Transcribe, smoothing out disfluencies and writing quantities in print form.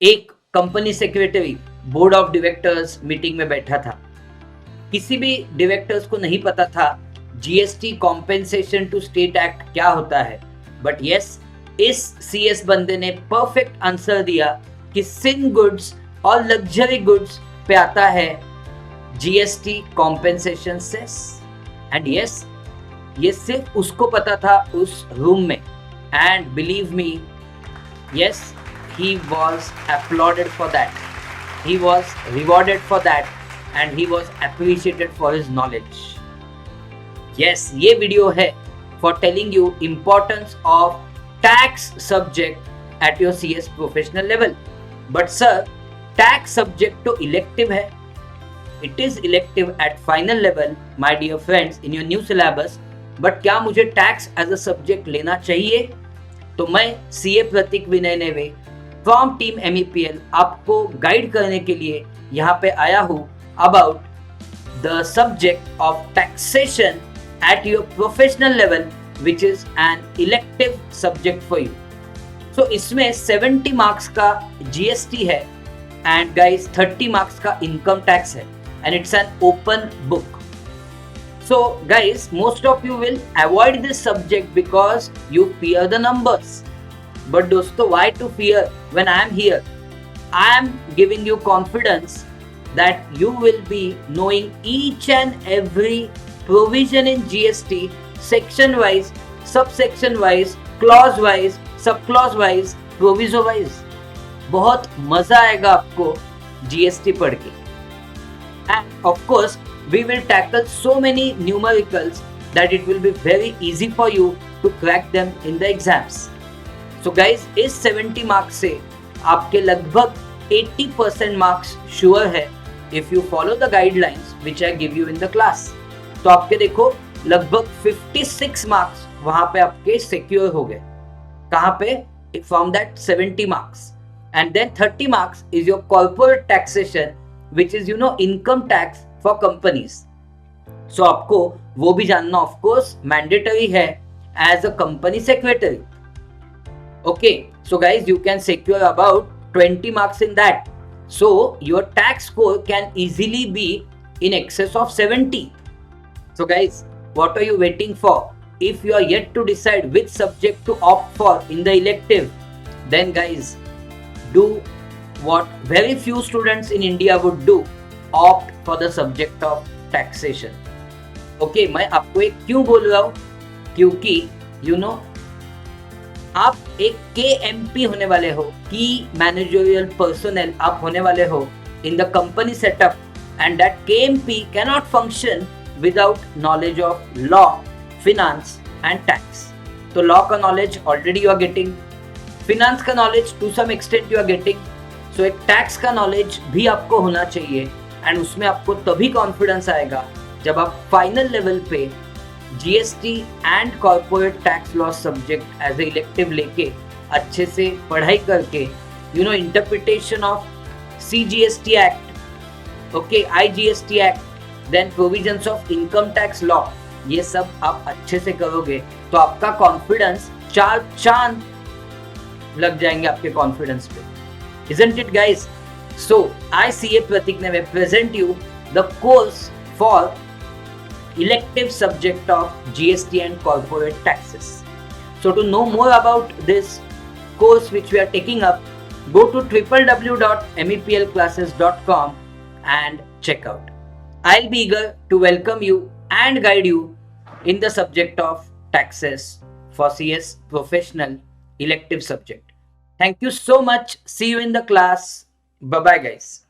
एक company secretary board of directors meeting में बैठा था। किसी भी डायरेक्टर्स को नहीं पता था GST compensation to state act क्या होता है, बट यस, इस सीएस बंदे ने परफेक्ट आंसर दिया कि सिन गुड्स और लग्जरी गुड्स पे आता है GST compensation cess. And yes, ये सिर्फ उसको पता था उस रूम में, and believe me, yes, he was applauded for that, he was rewarded for that, and he was appreciated for his knowledge. Yes, ये वीडियो है for telling you importance of tax subject at your CS professional level. But sir, tax subject तो elective है. It is elective at final level, my dear friends, in your new syllabus. But क्या मुझे tax as a subject लेना चाहिए? तो मैं CA Prateek Vinay Neve from team MEPL आपको guide करने के लिए यहाँ पे आया हूँ about the subject of taxation at your professional level, which is an elective subject for you. So इसमें 70 मार्क्स का जीएसटी है एंड गाइस 30 मार्क्स का इनकम टैक्स है, and it's an open book. So guys, most of you will avoid this subject because you fear the numbers. But dosto, why to fear when I am here? I am giving you confidence that you will be knowing each and every provision in GST, section wise, subsection wise, clause wise, subclause wise, proviso wise. बहुत मजा आएगा आपको GST पढ़ के. And of course, we will tackle so many numericals that it will be very easy for you to crack them in the exams. So guys, इस 70 marks से आपके लगभग 80% marks sure है if you follow the guidelines which I give you in the class. तो आपके देखो लगभग 56 marks वहाँ पे आपके secure हो गए. कहाँ पे? From that 70 marks. And then 30 marks is your corporate taxation, which is income tax for companies. So आपको वो भी जानना of course mandatory है as a company secretary. Okay, so guys, you can secure about 20 marks in that. So your tax score can easily be in excess of 70. So guys, what are you waiting for? If you are yet to decide which subject to opt for in the elective, then guys, do what very few students in India would do, opt for the subject of taxation. Okay, मैं आपको एक क्यों बोल रहा हूँ? क्योंकि आप एक KMP होने वाले हो, की मैनेजरियल पर्सनल आप होने वाले हो in the company setup, and that KMP cannot function without knowledge of law, finance and tax. तो law का knowledge already you are getting, finance का knowledge to some extent you are getting, so एक tax का knowledge भी आपको होना चाहिए, and उसमें आपको तभी कॉन्फिडेंस आएगा जब आप फाइनल लेवल पे GST and corporate tax law subject as a elective लेके अच्छे से पढ़ाई करके interpretation of CGST act, okay, IGST act, then provisions of income tax law, ये सब आप अच्छे से करोगे तो आपका कॉन्फिडेंस 4 चांद लग जाएंगे आपके कॉन्फिडेंस पे. Isn't it, guys? So I, CA Pratik Neve, present you the course for elective subject of GST and corporate taxes. So to know more about this course which we are taking up, go to www.meplclasses.com and check out. I'll be eager to welcome you and guide you in the subject of taxes for CS professional elective subject. Thank you so much. See you in the class. Bye-bye, guys.